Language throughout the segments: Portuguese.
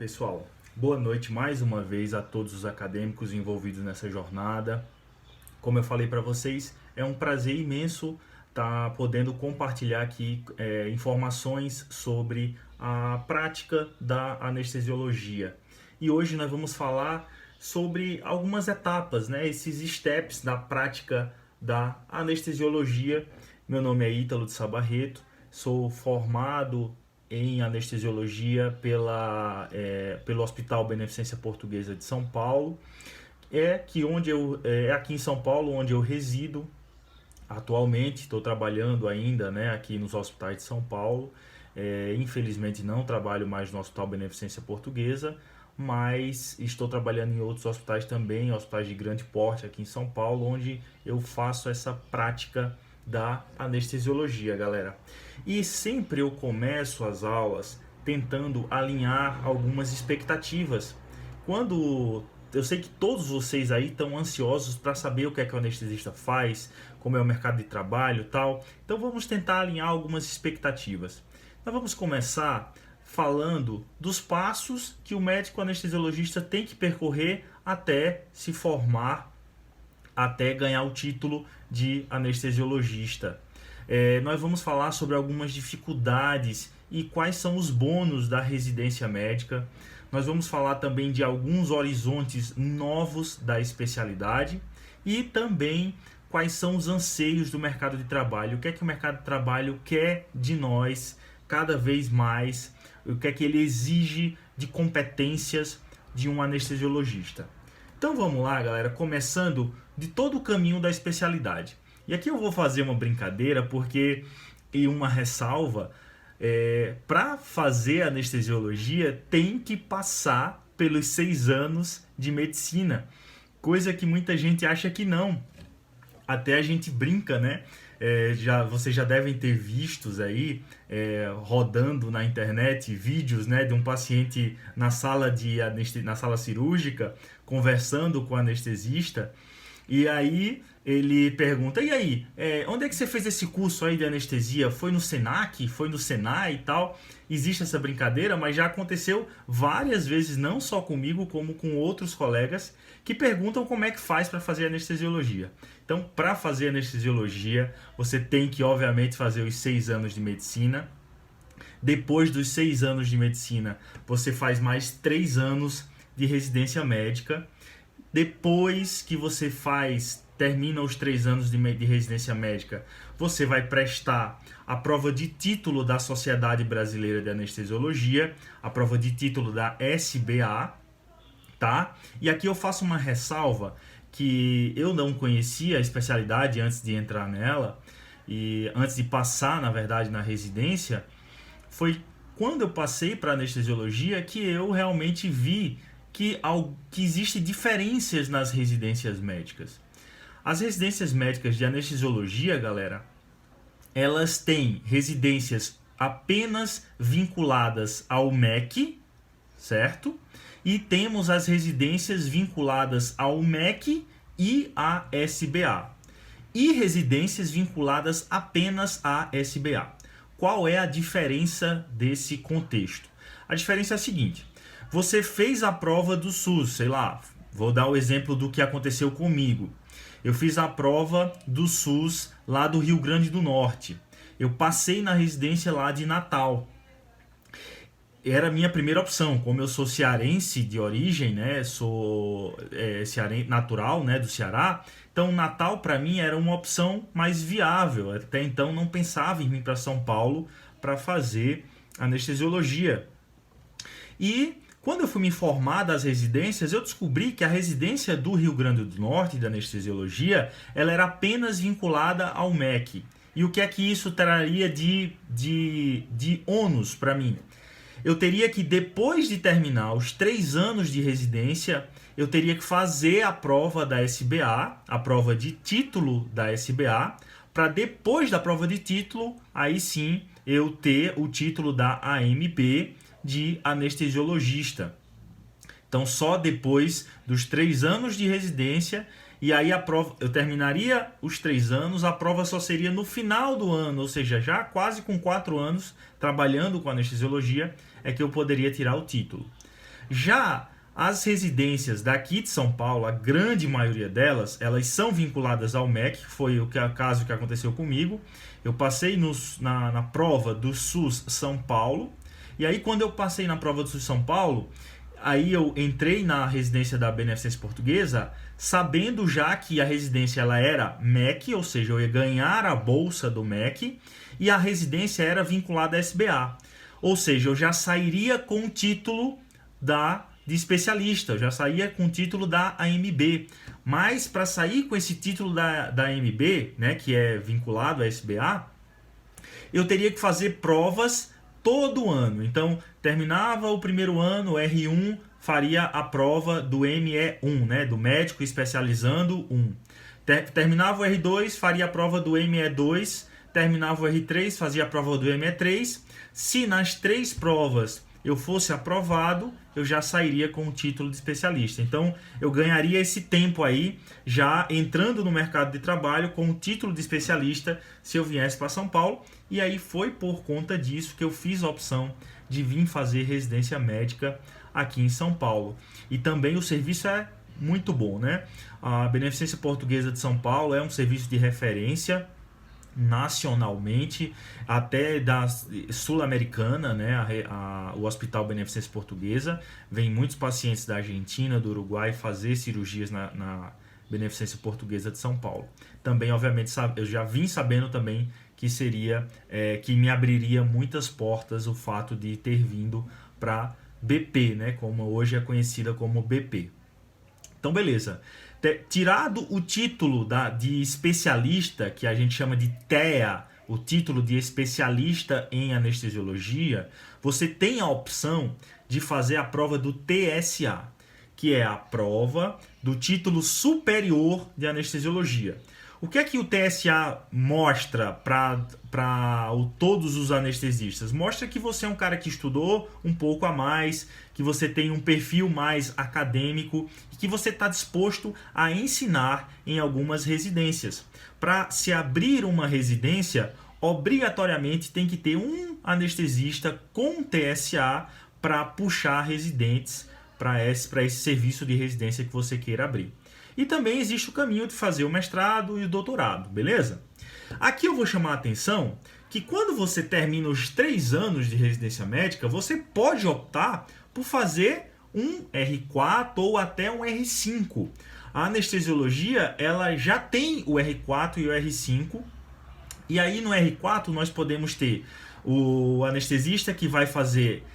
pessoal, boa noite mais uma vez a todos os acadêmicos envolvidos nessa jornada. Como eu falei para vocês, é um prazer imenso estar podendo compartilhar aqui informações sobre a prática da anestesiologia. E hoje nós vamos falar sobre algumas etapas, né? Esses steps da prática da anestesiologia. Meu nome é Ítalo de Sá Barreto, sou formado em anestesiologia pelo Hospital Beneficência Portuguesa de São Paulo. É aqui em São Paulo onde eu resido atualmente. Estou trabalhando ainda, né, aqui nos hospitais de São Paulo. Infelizmente não trabalho mais no Hospital Beneficência Portuguesa, mas estou trabalhando em outros hospitais também, hospitais de grande porte aqui em São Paulo, onde eu faço essa prática da anestesiologia, galera. E sempre eu começo as aulas tentando alinhar algumas expectativas. Quando eu sei que todos vocês aí estão ansiosos para saber o que é que o anestesista faz, como é o mercado de trabalho e tal, então vamos tentar alinhar algumas expectativas. Nós vamos começar falando dos passos que o médico anestesiologista tem que percorrer até se formar, até ganhar o título de anestesiologista. Nós vamos falar sobre algumas dificuldades e quais são os bônus da residência médica. Nós vamos falar também de alguns horizontes novos da especialidade e também quais são os anseios do mercado de trabalho. O que é que o mercado de trabalho quer de nós cada vez mais, o que é que ele exige de competências de um anestesiologista. Então vamos lá, galera, começando de todo o caminho da especialidade. E aqui eu vou fazer uma brincadeira e uma ressalva. Para fazer anestesiologia tem que passar pelos 6 anos de medicina, coisa que muita gente acha que não. Até a gente brinca, né? Vocês já devem ter vistos aí rodando na internet vídeos, né, de um paciente na sala cirúrgica conversando com o anestesista, e aí ele pergunta: e aí, onde é que você fez esse curso aí de anestesia? Foi no Senac? Foi no Senai e tal? Existe essa brincadeira, mas já aconteceu várias vezes, não só comigo, como com outros colegas, que perguntam como é que faz para fazer anestesiologia. Então, para fazer anestesiologia, você tem que, obviamente, fazer os 6 anos de medicina. Depois dos 6 anos de medicina, você faz mais 3 anos de residência médica. Depois que você termina os 3 anos de residência médica, você vai prestar a prova de título da Sociedade Brasileira de Anestesiologia, a prova de título da SBA, tá? E aqui eu faço uma ressalva que eu não conhecia a especialidade antes de entrar nela, e antes de passar, na verdade, na residência. Foi quando eu passei para anestesiologia que eu realmente vi que existem diferenças nas residências médicas. As residências médicas de anestesiologia, galera, elas têm residências apenas vinculadas ao MEC, certo? E temos as residências vinculadas ao MEC e à SBA. E residências vinculadas apenas à SBA. Qual é a diferença desse contexto? A diferença é a seguinte: você fez a prova do SUS, sei lá, vou dar o exemplo do que aconteceu comigo. Eu fiz a prova do SUS lá do Rio Grande do Norte. Eu passei na residência lá de Natal. Era a minha primeira opção, como eu sou cearense de origem, né? Sou natural, né, do Ceará. Então Natal para mim era uma opção mais viável. Até então não pensava em vir para São Paulo para fazer anestesiologia. E quando eu fui me informar das residências, eu descobri que a residência do Rio Grande do Norte de anestesiologia, ela era apenas vinculada ao MEC. E o que é que isso traria de ônus para mim? Eu teria que, depois de terminar os 3 anos de residência, eu teria que fazer a prova da SBA, a prova de título da SBA, para depois da prova de título, aí sim, eu ter o título da AMB de anestesiologista. Então, só depois dos 3 anos de residência, e aí a prova, eu terminaria os 3 anos, a prova só seria no final do ano, ou seja, já quase com 4 anos trabalhando com anestesiologia, é que eu poderia tirar o título. Já as residências daqui de São Paulo, a grande maioria delas, elas são vinculadas ao MEC, que foi o caso que aconteceu comigo. Eu passei na prova do SUS São Paulo, e aí quando eu passei na prova do SUS São Paulo, aí eu entrei na residência da Beneficência Portuguesa, sabendo já que a residência ela era MEC, ou seja, eu ia ganhar a bolsa do MEC, e a residência era vinculada à SBA. Ou seja, eu já sairia com o título de especialista, eu já saía com o título da AMB. Mas para sair com esse título da AMB, né, que é vinculado à SBA, eu teria que fazer provas todo ano. Então, terminava o primeiro ano, R1, faria a prova do ME1, né, do médico especializando 1. Terminava o R2, faria a prova do ME2, terminava o R3, fazia a prova do ME3. Se nas 3 provas eu fosse aprovado, eu já sairia com o título de especialista. Então, eu ganharia esse tempo aí, já entrando no mercado de trabalho com o título de especialista, se eu viesse para São Paulo. E aí foi por conta disso que eu fiz a opção de vir fazer residência médica aqui em São Paulo. E também o serviço é muito bom, né? A Beneficência Portuguesa de São Paulo é um serviço de referência nacionalmente, até da sul-americana, né? O Hospital Beneficência Portuguesa. Vem muitos pacientes da Argentina, do Uruguai fazer cirurgias na Beneficência Portuguesa de São Paulo. Também, obviamente, eu já vim sabendo também que seria que me abriria muitas portas o fato de ter vindo para BP, né? Como hoje é conhecida como BP. Então, beleza. Tirado o título de especialista, que a gente chama de TEA, o título de especialista em anestesiologia, você tem a opção de fazer a prova do TSA, que é a prova do título superior de anestesiologia. O que é que o TSA mostra para todos os anestesistas? Mostra que você é um cara que estudou um pouco a mais, que você tem um perfil mais acadêmico e que você está disposto a ensinar em algumas residências. Para se abrir uma residência, obrigatoriamente tem que ter um anestesista com TSA para puxar residentes para esse serviço de residência que você queira abrir. E também existe o caminho de fazer o mestrado e o doutorado, beleza? Aqui eu vou chamar a atenção que quando você termina os 3 anos de residência médica, você pode optar por fazer um R4 ou até um R5. A anestesiologia ela já tem o R4 e o R5, e aí no R4 nós podemos ter o anestesista que vai fazer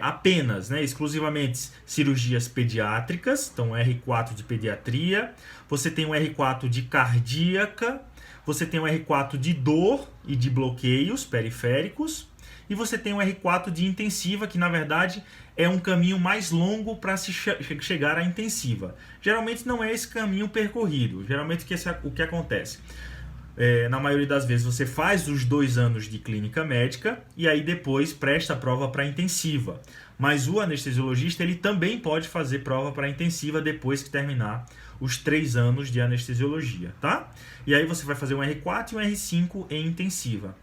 apenas, né, exclusivamente cirurgias pediátricas, então R4 de pediatria, você tem um R4 de cardíaca, você tem um R4 de dor e de bloqueios periféricos, e você tem um R4 de intensiva, que na verdade é um caminho mais longo para se chegar à intensiva. Geralmente não é esse caminho percorrido, geralmente o que acontece? Na maioria das vezes você faz os 2 anos de clínica médica e aí depois presta a prova para intensiva. Mas o anestesiologista ele também pode fazer prova para intensiva depois que terminar os 3 anos de anestesiologia, tá? E aí você vai fazer um R4 e um R5 em intensiva.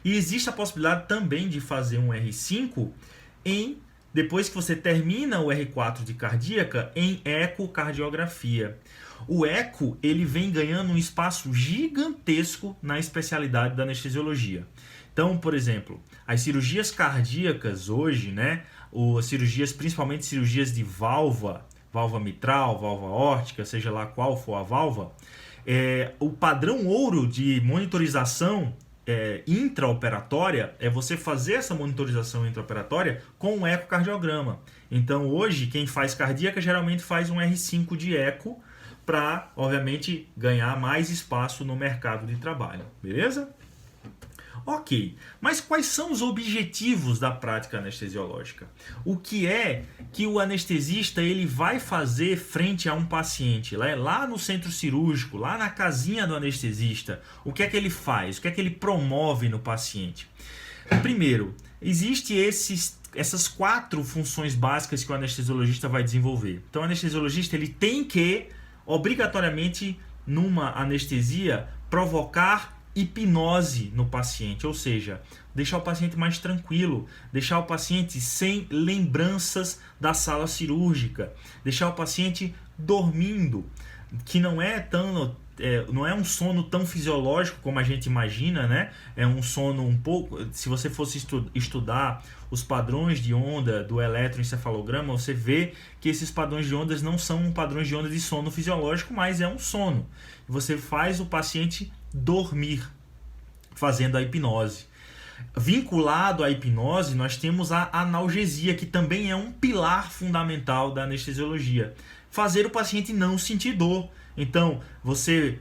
E existe a possibilidade também de fazer um R5 depois que você termina o R4 de cardíaca, em ecocardiografia. O eco ele vem ganhando um espaço gigantesco na especialidade da anestesiologia. Então, por exemplo, as cirurgias cardíacas hoje, né, cirurgias, principalmente cirurgias de válvula mitral, válvula órtica, seja lá qual for a válvula, o padrão ouro de monitorização intraoperatória é você fazer essa monitorização intraoperatória com um ecocardiograma. Então, hoje, quem faz cardíaca geralmente faz um R5 de eco, para, obviamente, ganhar mais espaço no mercado de trabalho, beleza? Ok, mas quais são os objetivos da prática anestesiológica? O que é que o anestesista ele vai fazer frente a um paciente? Lá no centro cirúrgico, lá na casinha do anestesista, o que é que ele faz? O que é que ele promove no paciente? Primeiro, existem essas 4 funções básicas que o anestesiologista vai desenvolver. Então, o anestesiologista ele tem que obrigatoriamente numa anestesia provocar hipnose no paciente, ou seja, deixar o paciente mais tranquilo, deixar o paciente sem lembranças da sala cirúrgica, deixar o paciente dormindo, que não é um sono tão fisiológico como a gente imagina, né? É um sono um pouco... Se você fosse estudar os padrões de onda do eletroencefalograma, você vê que esses padrões de ondas não são padrões de onda de sono fisiológico, mas é um sono. Você faz o paciente dormir, fazendo a hipnose. Vinculado à hipnose, nós temos a analgesia, que também é um pilar fundamental da anestesiologia. Fazer o paciente não sentir dor. Então,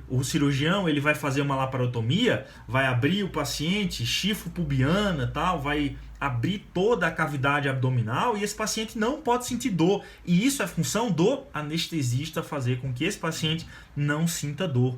o cirurgião, ele vai fazer uma laparotomia, vai abrir o paciente, chifropubiana, tal, vai abrir toda a cavidade abdominal e esse paciente não pode sentir dor. E isso é função do anestesista, fazer com que esse paciente não sinta dor.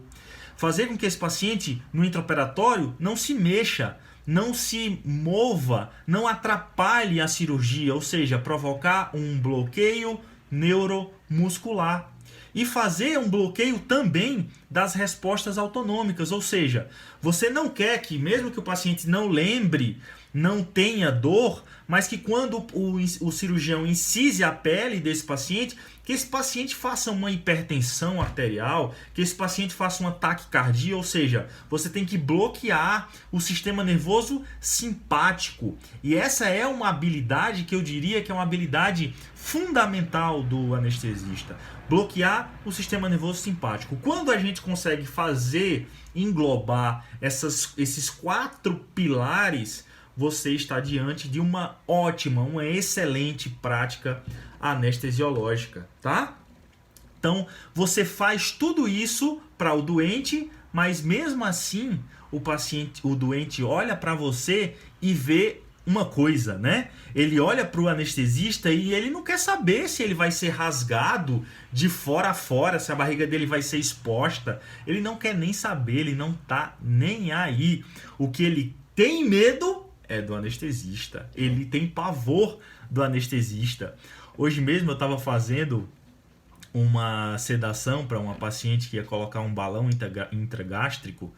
Fazer com que esse paciente, no intraoperatório, não se mexa, não se mova, não atrapalhe a cirurgia, ou seja, provocar um bloqueio neuromuscular. E fazer um bloqueio também das respostas autonômicas, ou seja, você não quer que, mesmo que o paciente não lembre, não tenha dor, mas que quando o cirurgião incise a pele desse paciente, que esse paciente faça uma hipertensão arterial, que esse paciente faça uma taquicardia, ou seja, você tem que bloquear o sistema nervoso simpático. E essa é uma habilidade que eu diria que é uma habilidade fundamental do anestesista. Bloquear o sistema nervoso simpático. Quando a gente consegue englobar esses 4 pilares, você está diante de uma excelente prática anestesiológica, tá? Então, você faz tudo isso para o doente, mas mesmo assim, o doente olha para você e vê uma coisa, né? Ele olha para o anestesista e ele não quer saber se ele vai ser rasgado de fora a fora, se a barriga dele vai ser exposta. Ele não quer nem saber, ele não tá nem aí. O que ele tem medo é do anestesista. Ele tem pavor do anestesista. Hoje mesmo eu estava fazendo uma sedação para uma paciente que ia colocar um balão intragástrico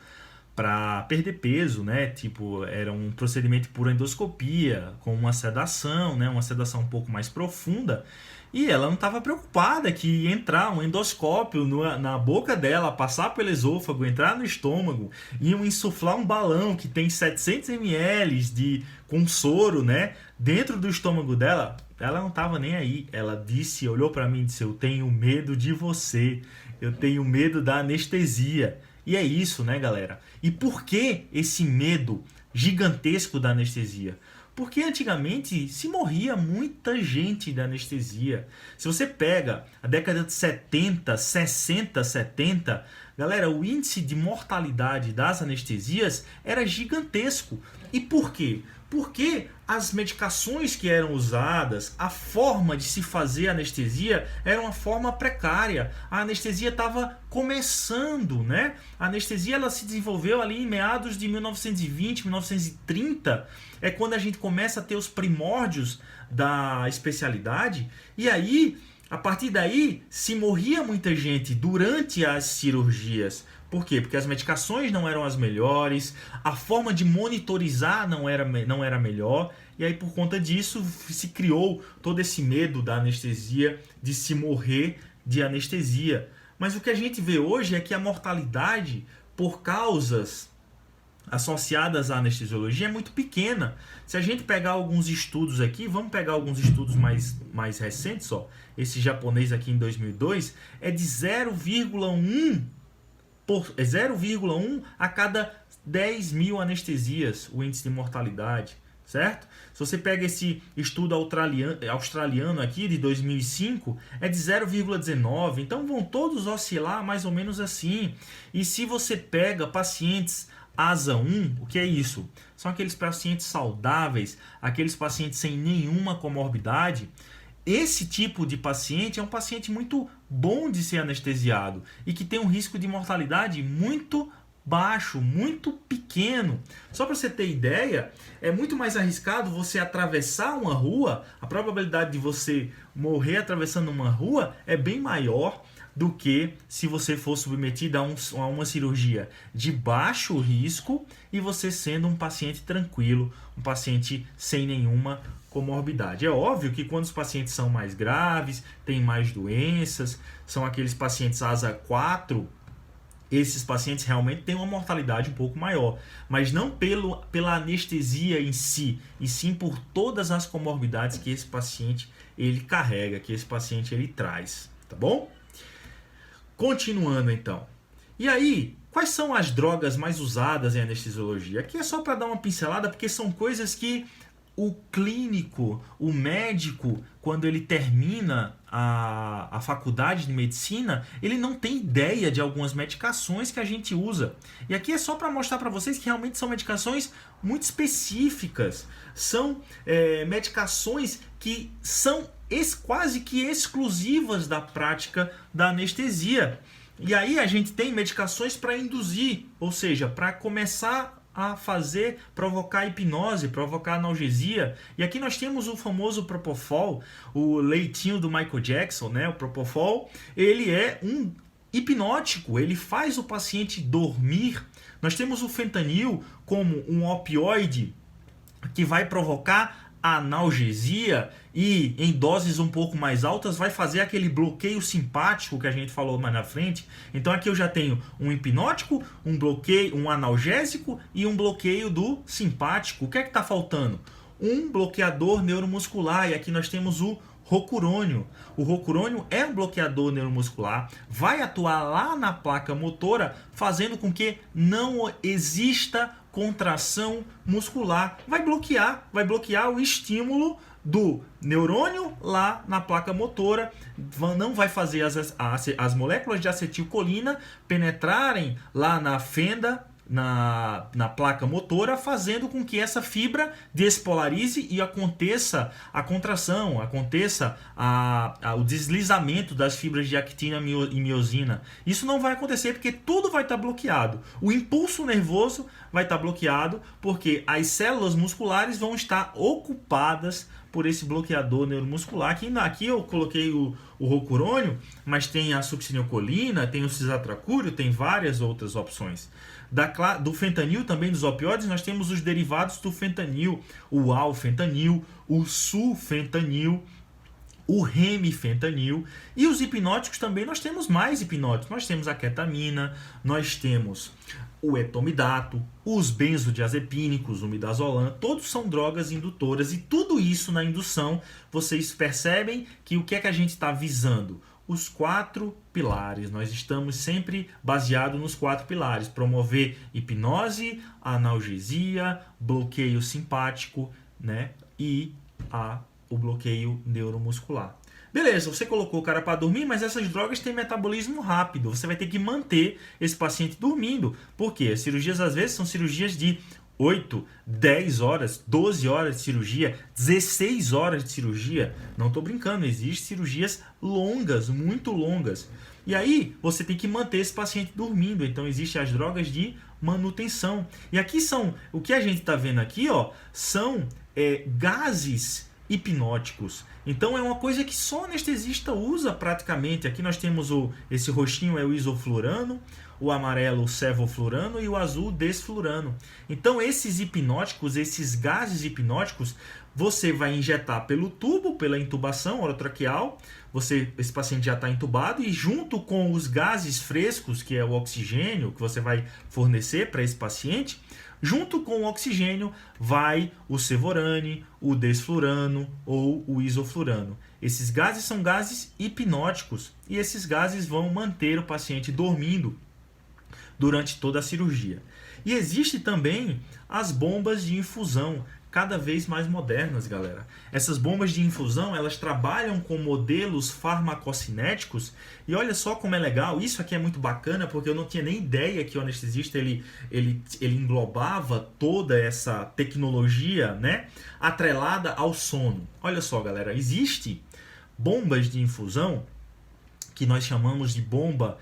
para perder peso, né? Tipo, era um procedimento por endoscopia, com uma sedação, né? Uma sedação um pouco mais profunda. E ela não estava preocupada que ia entrar um endoscópio na boca dela, passar pelo esôfago, entrar no estômago, iam insuflar um balão que tem 700 ml com soro, né? Dentro do estômago dela. Ela não estava nem aí. Ela olhou para mim e disse: eu tenho medo de você. Eu tenho medo da anestesia. E é isso, né, galera? E por que esse medo gigantesco da anestesia? Porque antigamente se morria muita gente da anestesia. Se você pega a década de 70, 60, 70, galera, o índice de mortalidade das anestesias era gigantesco. E por quê? Porque as medicações que eram usadas, a forma de se fazer anestesia era uma forma precária. A anestesia estava começando, né? A anestesia ela se desenvolveu ali em meados de 1920, 1930. É quando a gente começa a ter os primórdios da especialidade. E aí, a partir daí, se morria muita gente durante as cirurgias. Por quê? Porque as medicações não eram as melhores, a forma de monitorizar não era melhor, e aí por conta disso se criou todo esse medo da anestesia, de se morrer de anestesia. Mas o que a gente vê hoje é que a mortalidade por causas associadas à anestesiologia é muito pequena. Se a gente pegar alguns estudos aqui, vamos pegar alguns estudos mais recentes, ó. Esse japonês aqui em 2002 é de 0,1 a cada 10 mil anestesias, o índice de mortalidade, certo? Se você pega esse estudo australiano aqui de 2005, é de 0,19, então vão todos oscilar mais ou menos assim. E se você pega pacientes ASA 1, o que é isso? São aqueles pacientes saudáveis, aqueles pacientes sem nenhuma comorbidade. Esse tipo de paciente é um paciente muito bom de ser anestesiado e que tem um risco de mortalidade muito baixo, muito pequeno. Só para você ter ideia, é muito mais arriscado você atravessar uma rua, a probabilidade de você morrer atravessando uma rua é bem maior do que se você for submetido a uma cirurgia de baixo risco e você sendo um paciente tranquilo, um paciente sem nenhuma comorbidade. É óbvio que quando os pacientes são mais graves, têm mais doenças, são aqueles pacientes ASA 4, esses pacientes realmente têm uma mortalidade um pouco maior, mas não pela anestesia em si, e sim por todas as comorbidades que esse paciente ele carrega, que esse paciente ele traz, tá bom? Continuando então. E aí, quais são as drogas mais usadas em anestesiologia? Aqui é só para dar uma pincelada, porque são coisas que o clínico, o médico, quando ele termina a faculdade de medicina, ele não tem ideia de algumas medicações que a gente usa. E aqui é só para mostrar para vocês que realmente são medicações muito específicas. São medicações que são quase que exclusivas da prática da anestesia. E aí a gente tem medicações para induzir, ou seja, para começar a provocar hipnose, provocar analgesia. E aqui nós temos o famoso Propofol, o leitinho do Michael Jackson, né? O Propofol, ele é um hipnótico, ele faz o paciente dormir. Nós temos o fentanil como um opioide que vai provocar analgesia e em doses um pouco mais altas vai fazer aquele bloqueio simpático que a gente falou mais na frente. Então aqui eu já tenho um hipnótico, um bloqueio, um analgésico e um bloqueio do simpático. O que é que está faltando? Um bloqueador neuromuscular, e aqui nós temos o rocurônio. O rocurônio é um bloqueador neuromuscular, vai atuar lá na placa motora, fazendo com que não exista contração muscular. Vai bloquear o estímulo do neurônio lá na placa motora, não vai fazer as moléculas de acetilcolina penetrarem lá na fenda, na placa motora, fazendo com que essa fibra despolarize e aconteça a contração, aconteça o deslizamento das fibras de actina e miosina. Isso não vai acontecer porque tudo vai estar bloqueado. O impulso nervoso vai estar bloqueado porque as células musculares vão estar ocupadas por esse bloqueador neuromuscular. Aqui eu coloquei o rocurônio, mas tem a succinilcolina, tem o cisatracúrio, tem várias outras opções. Do fentanil, também dos opioides, nós temos os derivados do fentanil, o alfentanil, o sulfentanil, o remifentanil. E os hipnóticos também, nós temos mais hipnóticos. Nós temos a ketamina, nós temos o etomidato, os benzodiazepínicos, o midazolam, todos são drogas indutoras. E tudo isso na indução, vocês percebem que o que é que a gente está visando? Os 4 pilares. Nós estamos sempre baseados nos 4 pilares. Promover hipnose, analgesia, bloqueio simpático, né? E o bloqueio neuromuscular. Beleza, você colocou o cara para dormir, mas essas drogas têm metabolismo rápido. Você vai ter que manter esse paciente dormindo. Por quê? As cirurgias às vezes são cirurgias de 8, 10 horas, 12 horas de cirurgia, 16 horas de cirurgia. Não estou brincando, existem cirurgias longas, muito longas. E aí você tem que manter esse paciente dormindo. Então existem as drogas de manutenção. E aqui o que a gente está vendo aqui, ó, são gases hipnóticos. Então é uma coisa que só o anestesista usa praticamente. Aqui nós temos esse roxinho é o isoflurano, o amarelo o sevoflurano e o azul o desflurano. Então esses hipnóticos, esses gases hipnóticos, você vai injetar pelo tubo, pela intubação orotraqueal. Esse paciente já está intubado e junto com os gases frescos, que é o oxigênio que você vai fornecer para esse paciente, junto com o oxigênio vai o sevorane, o desflurano ou o isoflurano. Esses gases são gases hipnóticos e esses gases vão manter o paciente dormindo durante toda a cirurgia. E existe também as bombas de infusão, cada vez mais modernas, galera. Essas bombas de infusão, elas trabalham com modelos farmacocinéticos e olha só como é legal. Isso aqui é muito bacana porque eu não tinha nem ideia que o anestesista ele englobava toda essa tecnologia, né, atrelada ao sono. Olha só, galera, existe bombas de infusão que nós chamamos de bomba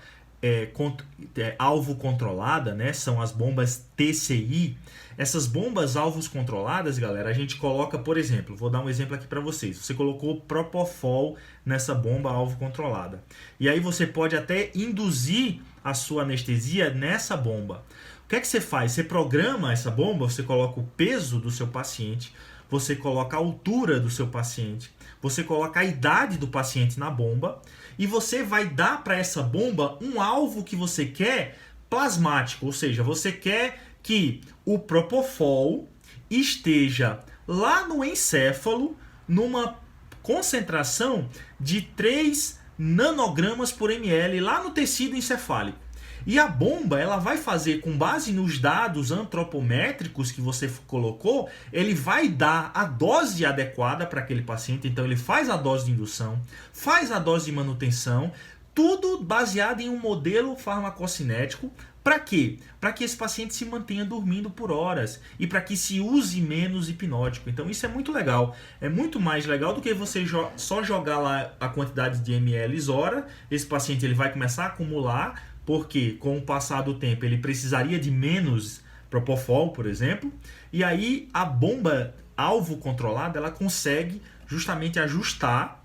alvo controlada, né? São as bombas TCI. Essas bombas alvos controladas, galera, a gente coloca, por exemplo, vou dar um exemplo aqui para vocês. Você colocou Propofol nessa bomba alvo controlada. E aí você pode até induzir a sua anestesia nessa bomba. O que é que você faz? Você programa essa bomba, você coloca o peso do seu paciente, você coloca a altura do seu paciente, você coloca a idade do paciente na bomba e você vai dar para essa bomba um alvo que você quer plasmático, ou seja, você quer que o Propofol esteja lá no encéfalo numa concentração de 3 nanogramas por ml lá no tecido encefálico. E a bomba, ela vai fazer, com base nos dados antropométricos que você colocou, ele vai dar a dose adequada para aquele paciente. Então ele faz a dose de indução, faz a dose de manutenção, tudo baseado em um modelo farmacocinético. Para quê? Para que esse paciente se mantenha dormindo por horas e para que se use menos hipnótico. Então isso é muito legal. É muito mais legal do que você só jogar lá a quantidade de ml hora. Esse paciente ele vai começar a acumular, porque com o passar do tempo ele precisaria de menos Propofol, por exemplo. E aí a bomba alvo controlada ela consegue justamente ajustar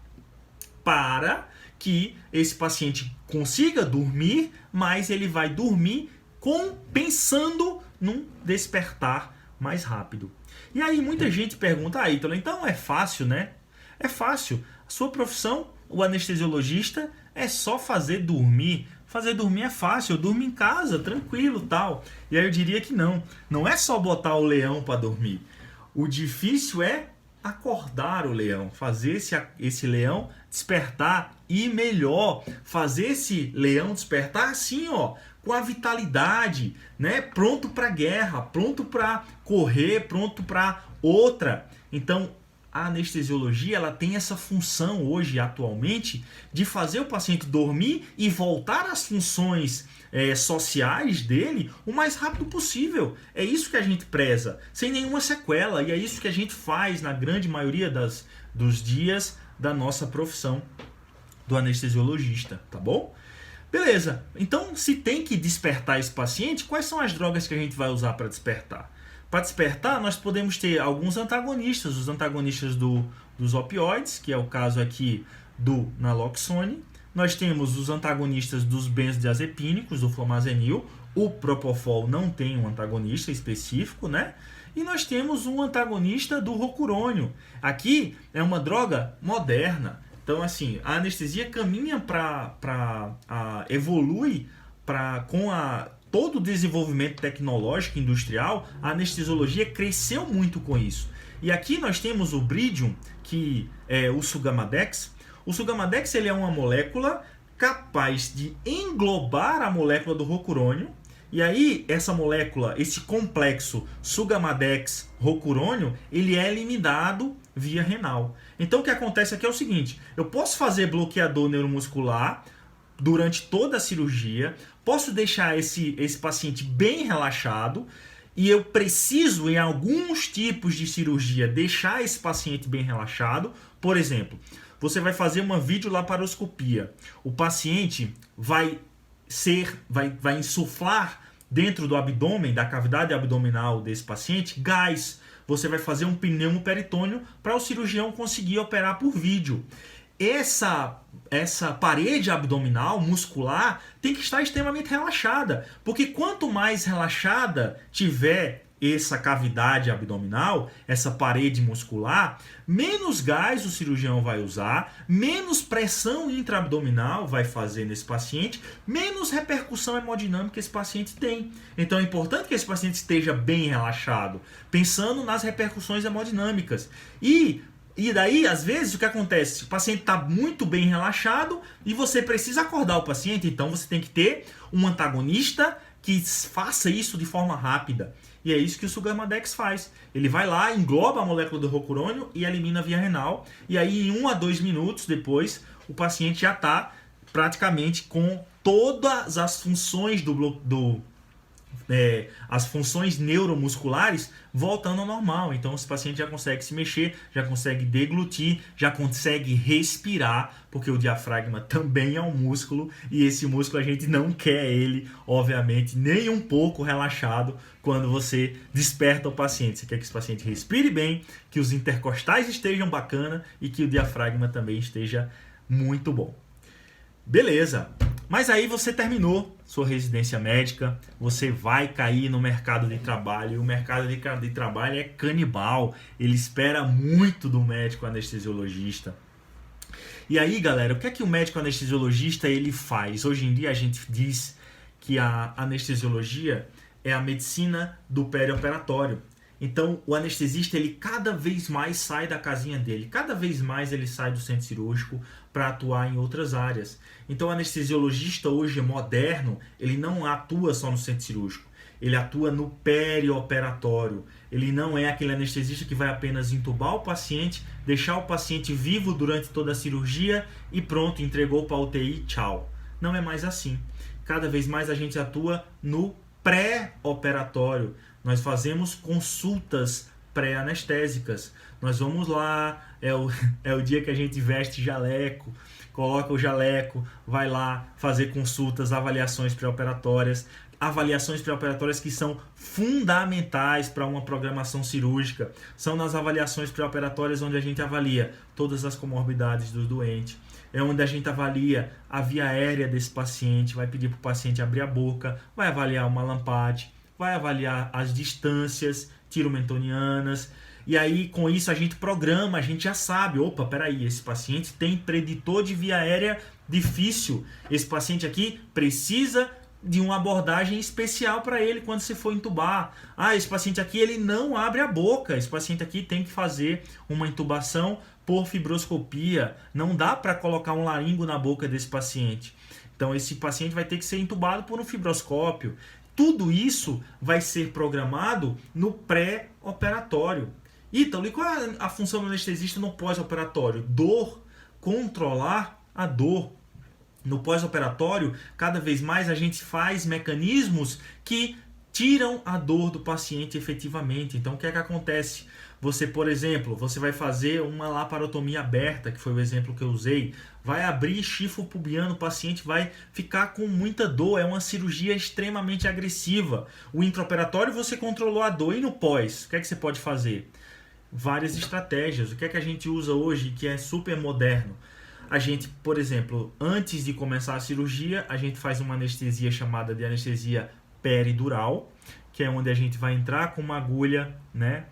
para que esse paciente consiga dormir, mas ele vai dormir pensando num despertar mais rápido. E aí muita gente pergunta, Ítalo, então é fácil, né? É fácil. A sua profissão, o anestesiologista, é só fazer dormir. Fazer dormir é fácil, eu durmo em casa, tranquilo, tal. E aí eu diria que não. Não é só botar o leão para dormir. O difícil é acordar o leão, fazer esse leão despertar e melhor, fazer esse leão despertar assim, ó, com a vitalidade, né? Pronto para guerra, pronto para correr, pronto para outra. Então, a anestesiologia ela tem essa função hoje, atualmente, de fazer o paciente dormir e voltar às funções sociais dele o mais rápido possível. É isso que a gente preza, sem nenhuma sequela, e é isso que a gente faz na grande maioria dos dias da nossa profissão do anestesiologista, tá bom? Beleza, então se tem que despertar esse paciente, quais são as drogas que a gente vai usar para despertar? Para despertar, nós podemos ter alguns antagonistas, os antagonistas dos opioides, que é o caso aqui do naloxone. Nós temos os antagonistas dos benzodiazepínicos, do flumazenil. O Propofol não tem um antagonista específico, né? E nós temos um antagonista do rocurônio. Aqui é uma droga moderna. Então, assim, a anestesia caminha evolui com todo o desenvolvimento tecnológico e industrial. A anestesiologia cresceu muito com isso. E aqui nós temos o Bridium, que é o Sugamadex. O Sugamadex ele é uma molécula capaz de englobar a molécula do rocurônio. E aí, essa molécula, esse complexo Sugamadex-rocurônio, ele é eliminado via renal. Então, o que acontece aqui é o seguinte: eu posso fazer bloqueador neuromuscular durante toda a cirurgia, posso deixar esse paciente bem relaxado, e eu preciso, em alguns tipos de cirurgia, deixar esse paciente bem relaxado. Por exemplo, você vai fazer uma videolaparoscopia. O paciente vai insuflar dentro do abdômen, da cavidade abdominal desse paciente, gás. Você vai fazer um pneumoperitônio para o cirurgião conseguir operar por vídeo. Essa parede abdominal muscular tem que estar extremamente relaxada, porque quanto mais relaxada tiver essa cavidade abdominal, essa parede muscular, menos gás o cirurgião vai usar, menos pressão intraabdominal vai fazer nesse paciente, menos repercussão hemodinâmica esse paciente tem. Então é importante que esse paciente esteja bem relaxado, pensando nas repercussões hemodinâmicas. E daí, às vezes, o que acontece? O paciente está muito bem relaxado e você precisa acordar o paciente, então você tem que ter um antagonista que faça isso de forma rápida. E é isso que o Sugamadex faz. Ele vai lá, engloba a molécula do rocurônio e elimina via renal. E aí, em 1 a 2 minutos depois, o paciente já está praticamente com todas as funções do as funções neuromusculares voltando ao normal. Então esse paciente já consegue se mexer, já consegue deglutir, já consegue respirar, porque o diafragma também é um músculo, e esse músculo a gente não quer ele, obviamente, nem um pouco relaxado quando você desperta o paciente. Você quer que esse paciente respire bem, que os intercostais estejam bacana e que o diafragma também esteja muito bom. Beleza, mas aí você terminou sua residência médica, você vai cair no mercado de trabalho, e o mercado de trabalho é canibal, ele espera muito do médico anestesiologista. E aí, galera, o que é que o médico anestesiologista ele faz? Hoje em dia a gente diz que a anestesiologia é a medicina do perioperatório. Então, o anestesista, ele cada vez mais sai da casinha dele, cada vez mais ele sai do centro cirúrgico para atuar em outras áreas. Então, o anestesiologista hoje moderno, ele não atua só no centro cirúrgico, ele atua no perioperatório. Ele não é aquele anestesista que vai apenas entubar o paciente, deixar o paciente vivo durante toda a cirurgia e pronto, entregou para a UTI, tchau. Não é mais assim. Cada vez mais a gente atua no pré-operatório. Nós fazemos consultas pré-anestésicas. Nós vamos lá, é o dia que a gente veste jaleco, coloca o jaleco, vai lá fazer consultas, avaliações pré-operatórias. Avaliações pré-operatórias que são fundamentais para uma programação cirúrgica. São nas avaliações pré-operatórias onde a gente avalia todas as comorbidades do doente. É onde a gente avalia a via aérea desse paciente, vai pedir para o paciente abrir a boca, vai avaliar uma lampade, vai avaliar as distâncias tiromentonianas, e aí com isso a gente programa, a gente já sabe, opa, peraí, esse paciente tem preditor de via aérea difícil, esse paciente aqui precisa de uma abordagem especial para ele quando você for intubar. Esse paciente aqui ele não abre a boca, esse paciente aqui tem que fazer uma intubação por fibroscopia, não dá para colocar um laringo na boca desse paciente. Então esse paciente vai ter que ser intubado por um fibroscópio. Tudo isso vai ser programado no pré-operatório. Ítalo, e qual é a função do anestesista no pós-operatório? Dor, controlar a dor. No pós-operatório, cada vez mais a gente faz mecanismos que tiram a dor do paciente efetivamente. Então, o que é que acontece? Você, por exemplo, você vai fazer uma laparotomia aberta, que foi o exemplo que eu usei, vai abrir chifre pubiano, o paciente vai ficar com muita dor, é uma cirurgia extremamente agressiva. O intraoperatório você controlou a dor, e no pós, o que é que você pode fazer? Várias estratégias. O que é que a gente usa hoje que é super moderno? A gente, por exemplo, antes de começar a cirurgia, a gente faz uma anestesia chamada de anestesia peridural, que é onde a gente vai entrar com uma agulha, né,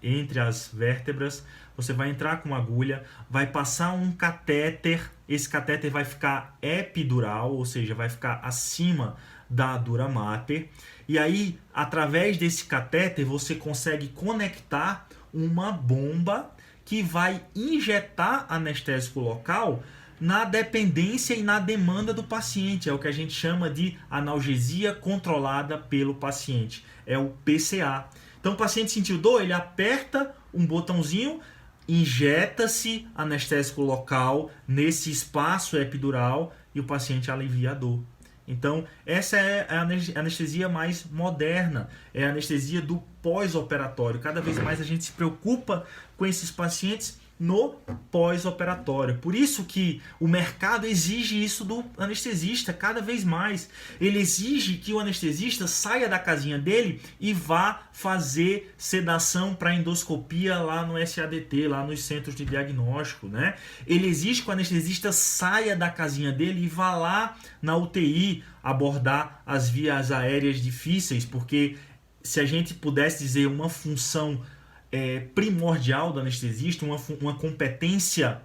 entre as vértebras. Você vai entrar com uma agulha, vai passar um catéter, esse catéter vai ficar epidural, ou seja, vai ficar acima da dura mater. E aí, através desse catéter, você consegue conectar uma bomba que vai injetar anestésico local na dependência e na demanda do paciente. É o que a gente chama de analgesia controlada pelo paciente. É o PCA. Então o paciente sentiu dor, ele aperta um botãozinho, injeta-se anestésico local nesse espaço epidural e o paciente alivia a dor. Então, essa é a anestesia mais moderna, é a anestesia do pós-operatório. Cada vez mais a gente se preocupa com esses pacientes no pós-operatório. Por isso que o mercado exige isso do anestesista cada vez mais. Ele exige que o anestesista saia da casinha dele e vá fazer sedação para endoscopia lá no SADT, lá nos centros de diagnóstico, né? Ele exige que o anestesista saia da casinha dele e vá lá na UTI abordar as vias aéreas difíceis, porque se a gente pudesse dizer uma função primordial do anestesista, uma competência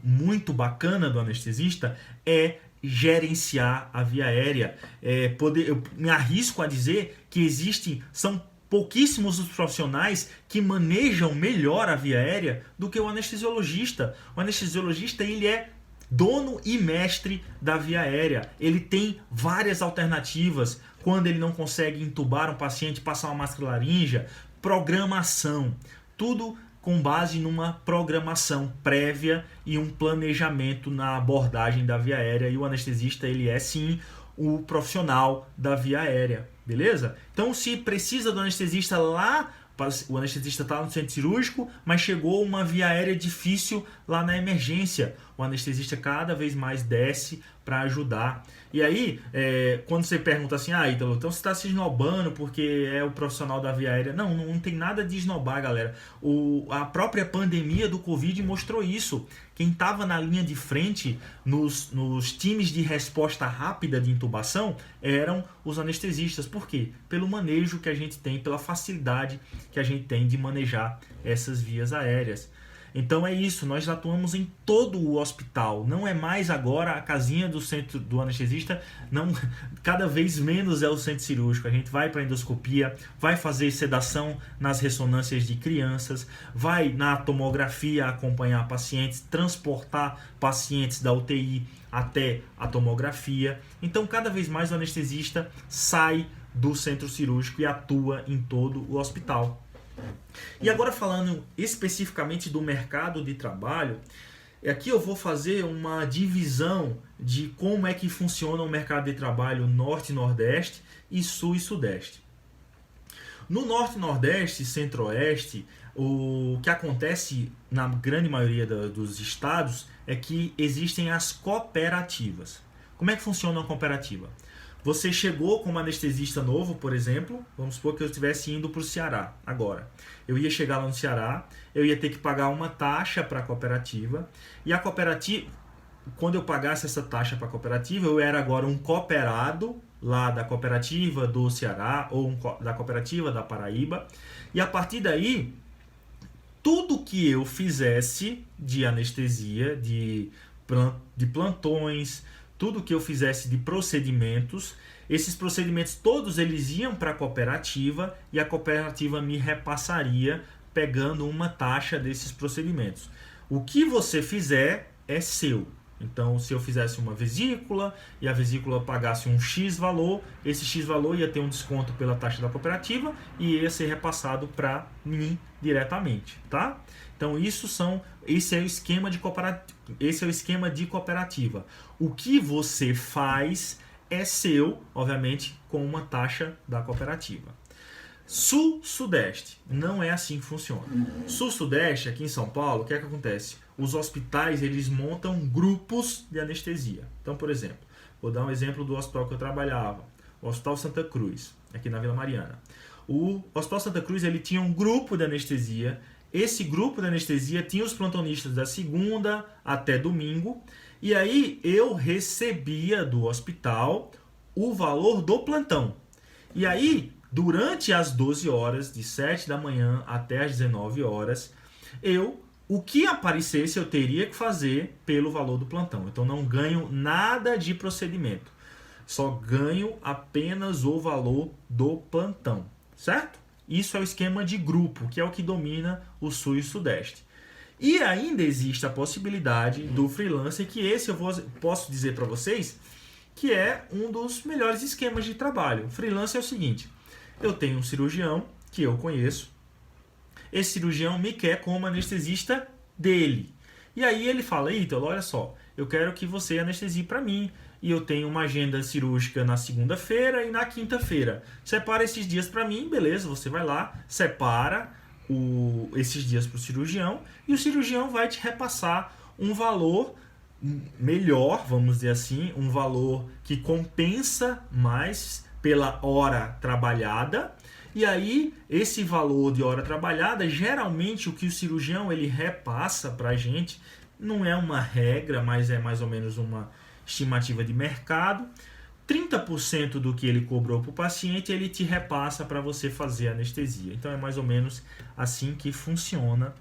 muito bacana do anestesista é gerenciar a via aérea. Eu me arrisco a dizer que são pouquíssimos os profissionais que manejam melhor a via aérea do que o anestesiologista. O anestesiologista ele é dono e mestre da via aérea. Ele tem várias alternativas quando ele não consegue intubar um paciente, passar uma máscara laríngea. Programação, tudo com base numa programação prévia e um planejamento na abordagem da via aérea, e o anestesista ele é sim o profissional da via aérea. beleza? Então, se precisa do anestesista lá, o anestesista está no centro cirúrgico, mas chegou uma via aérea difícil lá na emergência, o anestesista cada vez mais desce para ajudar. E aí, quando você pergunta assim, Ítalo, então você está se esnobando porque é o profissional da via aérea? Não, não tem nada de esnobar, galera. A própria pandemia do Covid mostrou isso. Quem estava na linha de frente nos times de resposta rápida de intubação eram os anestesistas. Por quê? Pelo manejo que a gente tem, pela facilidade que a gente tem de manejar essas vias aéreas. Então é isso, nós atuamos em todo o hospital, não é mais agora a casinha do centro do anestesista, não, cada vez menos é o centro cirúrgico. A gente vai para a endoscopia, vai fazer sedação nas ressonâncias de crianças, vai na tomografia acompanhar pacientes, transportar pacientes da UTI até a tomografia. Então cada vez mais o anestesista sai do centro cirúrgico e atua em todo o hospital. E agora falando especificamente do mercado de trabalho, aqui eu vou fazer uma divisão de como é que funciona o mercado de trabalho Norte e Nordeste e Sul e Sudeste. No Norte e Nordeste e Centro-Oeste, o que acontece na grande maioria dos estados é que existem as cooperativas. Como é que funciona uma cooperativa? Você chegou como anestesista novo, por exemplo, vamos supor que eu estivesse indo para o Ceará agora. Eu ia chegar lá no Ceará, eu ia ter que pagar uma taxa para a cooperativa, e a cooperativa, quando eu pagasse essa taxa para a cooperativa, eu era agora um cooperado lá da cooperativa do Ceará ou da cooperativa da Paraíba, e a partir daí, tudo que eu fizesse de anestesia, de plantões, tudo que eu fizesse de procedimentos, esses procedimentos todos eles iam para a cooperativa e a cooperativa me repassaria pegando uma taxa desses procedimentos. O que você fizer é seu. Então, se eu fizesse uma vesícula e a vesícula pagasse um X valor, esse X valor ia ter um desconto pela taxa da cooperativa e ia ser repassado para mim diretamente, tá? Então, esse é o esquema de cooperativa. O que você faz é seu, obviamente, com uma taxa da cooperativa. Sul-Sudeste, não é assim que funciona. Sul-Sudeste, aqui em São Paulo, o que é que acontece? Os hospitais, eles montam grupos de anestesia. Então, por exemplo, vou dar um exemplo do hospital que eu trabalhava, o Hospital Santa Cruz, aqui na Vila Mariana. O Hospital Santa Cruz, ele tinha um grupo de anestesia. Esse grupo de anestesia tinha os plantonistas da segunda até domingo, e aí eu recebia do hospital o valor do plantão. E aí, durante as 12 horas, de 7 da manhã até as 19 horas, o que aparecesse eu teria que fazer pelo valor do plantão. Então não ganho nada de procedimento, só ganho apenas o valor do plantão, certo? Isso é o esquema de grupo, que é o que domina o Sul e o Sudeste. E ainda existe a possibilidade do freelancer, que esse posso dizer para vocês que é um dos melhores esquemas de trabalho. O freelancer é o seguinte: eu tenho um cirurgião que eu conheço, esse cirurgião me quer como anestesista dele. E aí ele fala: Ítalo, olha só, eu quero que você anestesie para mim. E eu tenho uma agenda cirúrgica na segunda-feira e na quinta-feira. Separa esses dias para mim, beleza, você vai lá, separa esses dias para o cirurgião e o cirurgião vai te repassar um valor melhor, vamos dizer assim, um valor que compensa mais pela hora trabalhada. E aí, esse valor de hora trabalhada, geralmente o que o cirurgião ele repassa para a gente, não é uma regra, mas é mais ou menos uma estimativa de mercado. 30% do que ele cobrou para o paciente, ele te repassa para você fazer a anestesia. Então é mais ou menos assim que funciona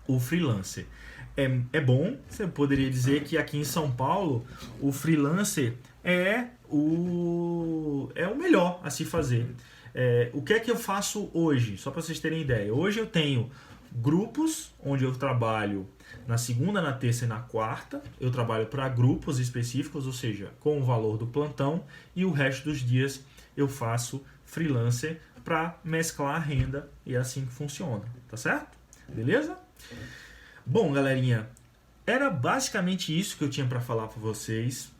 o freelancer. É bom, você poderia dizer que aqui em São Paulo, o freelancer é o melhor a se fazer. O que é que eu faço hoje? Só para vocês terem ideia. Hoje eu tenho grupos onde eu trabalho na segunda, na terça e na quarta. Eu trabalho para grupos específicos, ou seja, com o valor do plantão, e o resto dos dias eu faço freelancer para mesclar a renda, e é assim que funciona, tá certo? Beleza? Bom, galerinha, era basicamente isso que eu tinha para falar para vocês.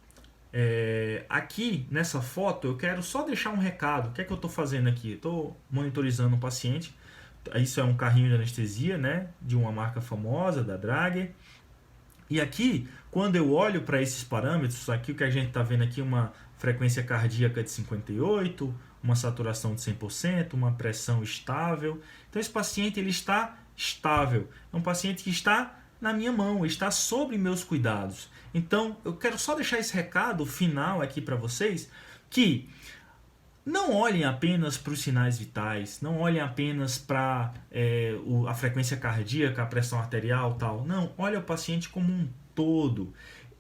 Aqui nessa foto eu quero só deixar um recado. O que é que eu estou fazendo aqui? Estou monitorizando um paciente. Isso é um carrinho de anestesia, né, de uma marca famosa, da Drager. E aqui, quando eu olho para esses parâmetros, aqui o que a gente está vendo aqui é uma frequência cardíaca de 58, uma saturação de 100%, uma pressão estável. Então esse paciente ele está estável. É um paciente que está na minha mão, está sob meus cuidados. Então eu quero só deixar esse recado final aqui para vocês, que não olhem apenas para os sinais vitais, não olhem apenas para a frequência cardíaca, a pressão arterial, tal. Não, olha o paciente como um todo.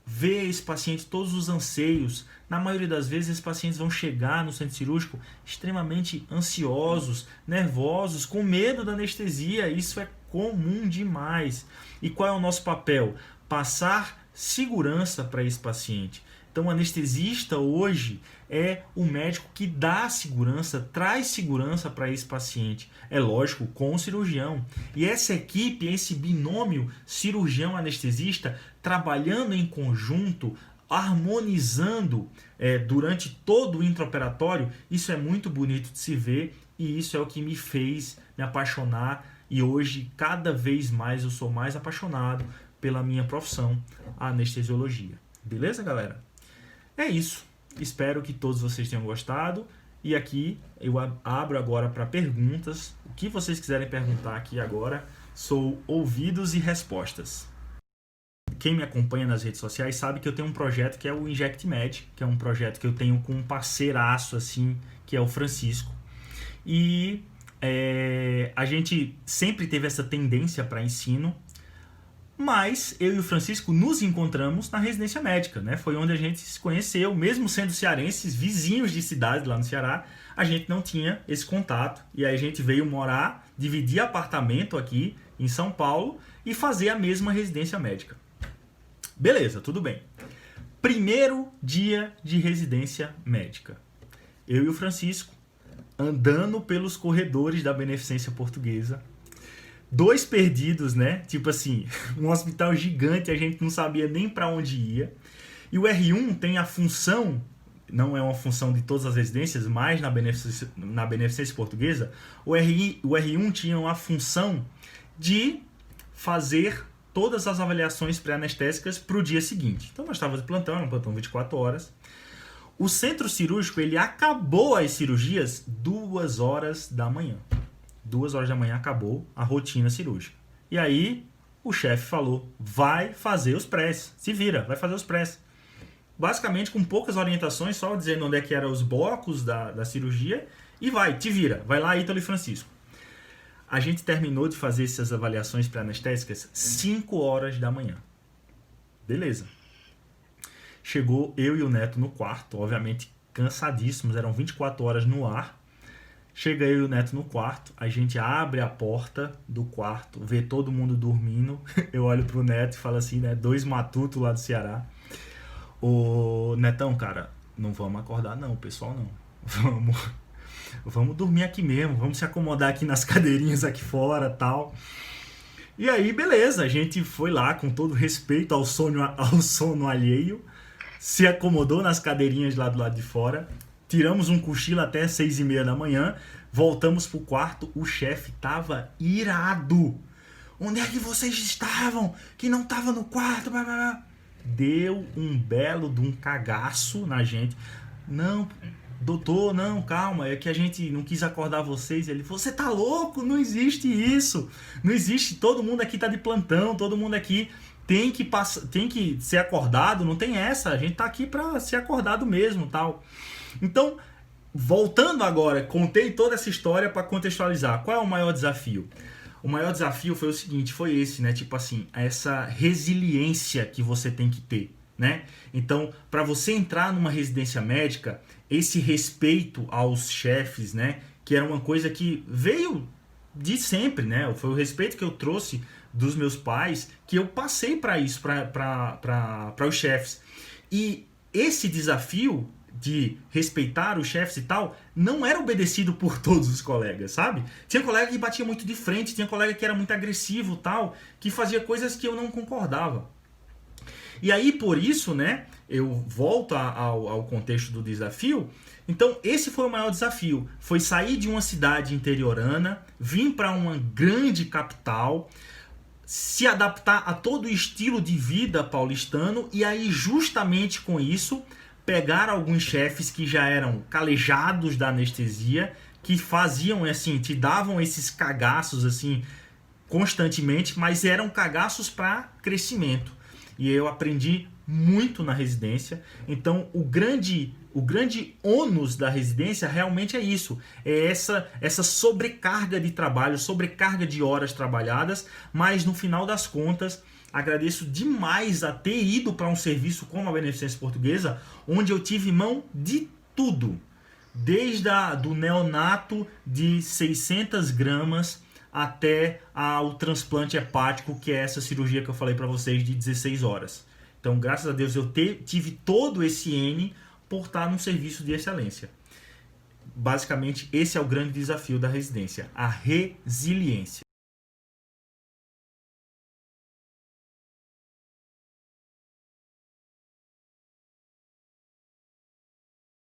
Vê esse paciente todos os anseios. Na maioria das vezes, esses pacientes vão chegar no centro cirúrgico extremamente ansiosos, nervosos, com medo da anestesia. Isso é comum demais. E qual é o nosso papel? Passar segurança para esse paciente. Então, o anestesista hoje é o médico que dá segurança, traz segurança para esse paciente. É lógico, com o cirurgião. E essa equipe, esse binômio cirurgião-anestesista, trabalhando em conjunto, harmonizando durante todo o intraoperatório, isso é muito bonito de se ver e isso é o que me fez me apaixonar. E hoje, cada vez mais, eu sou mais apaixonado pela minha profissão, a anestesiologia. Beleza, galera? É isso. Espero que todos vocês tenham gostado. E aqui eu abro agora para perguntas. O que vocês quiserem perguntar aqui agora, sou ouvidos e respostas. Quem me acompanha nas redes sociais sabe que eu tenho um projeto que é o InjectMed, que é um projeto que eu tenho com um parceiraço, assim, que é o Francisco. E a gente sempre teve essa tendência para ensino, mas eu e o Francisco nos encontramos na residência médica, né? Foi onde a gente se conheceu, mesmo sendo cearenses, vizinhos de cidade lá no Ceará, a gente não tinha esse contato. E aí a gente veio morar, dividir apartamento aqui em São Paulo e fazer a mesma residência médica. Beleza, tudo bem. Primeiro dia de residência médica. Eu e o Francisco andando pelos corredores da Beneficência Portuguesa. 2 perdidos, né? Tipo assim, um hospital gigante, a gente não sabia nem para onde ia. E o R1 tem a função, não é uma função de todas as residências, mas na Beneficência Portuguesa, o R1 tinha a função de fazer todas as avaliações pré-anestésicas para o dia seguinte. Então nós estávamos de plantão, era um plantão 24 horas. O centro cirúrgico, ele acabou as cirurgias 2 horas da manhã. 2 horas da manhã acabou a rotina cirúrgica. E aí o chefe falou, vai fazer os press, se vira, vai fazer os press. Basicamente com poucas orientações, só dizendo onde é que eram os blocos da cirurgia e vai, te vira, vai lá Ítalo e Francisco. A gente terminou de fazer essas avaliações pré-anestésicas 5 horas da manhã. Beleza. Chegou eu e o Neto no quarto, obviamente cansadíssimos, eram 24 horas no ar. Chega eu e o Neto no quarto, a gente abre a porta do quarto, vê todo mundo dormindo. Eu olho pro Neto e falo assim, né? 2 matutos lá do Ceará. Ô, Netão, cara, não vamos acordar não, pessoal, não. Vamos dormir aqui mesmo, vamos se acomodar aqui nas cadeirinhas aqui fora e tal. E aí, beleza, a gente foi lá com todo respeito ao sono alheio, se acomodou nas cadeirinhas lá do lado de fora. Tiramos um cochilo até 6h30 da manhã, voltamos pro quarto, o chefe tava irado. Onde é que vocês estavam? Que não tava no quarto? Blá, blá, blá. Deu um belo de um cagaço na gente. Não, doutor, não, calma, é que a gente não quis acordar vocês. Ele falou, você tá louco? Não existe isso. Não existe, todo mundo aqui tá de plantão, todo mundo aqui tem que ser acordado, não tem essa. A gente tá aqui pra ser acordado mesmo, tal. Então, voltando agora, contei toda essa história para contextualizar. Qual é o maior desafio? O maior desafio foi o seguinte, foi esse, né? Tipo assim, essa resiliência que você tem que ter, né? Então, para você entrar numa residência médica, esse respeito aos chefes, né? Que era uma coisa que veio de sempre, né? Foi o respeito que eu trouxe dos meus pais, que eu passei para isso, para os chefes. E esse desafio de respeitar os chefes e tal, não era obedecido por todos os colegas, sabe? Tinha colega que batia muito de frente, tinha colega que era muito agressivo tal, que fazia coisas que eu não concordava. E aí, por isso, né, eu volto ao contexto do desafio. Então, esse foi o maior desafio. Foi sair de uma cidade interiorana, vir para uma grande capital, se adaptar a todo o estilo de vida paulistano e aí, justamente com isso, pegar alguns chefes que já eram calejados da anestesia, que faziam assim, te davam esses cagaços assim constantemente, mas eram cagaços para crescimento. E eu aprendi muito na residência. Então, o grande ônus da residência realmente é isso. É essa sobrecarga de trabalho, sobrecarga de horas trabalhadas, mas no final das contas, agradeço demais a ter ido para um serviço como a Beneficência Portuguesa, onde eu tive mão de tudo. Desde do neonato de 600 gramas até o transplante hepático, que é essa cirurgia que eu falei para vocês de 16 horas. Então, graças a Deus, eu tive todo esse N por estar num serviço de excelência. Basicamente, esse é o grande desafio da residência, a resiliência.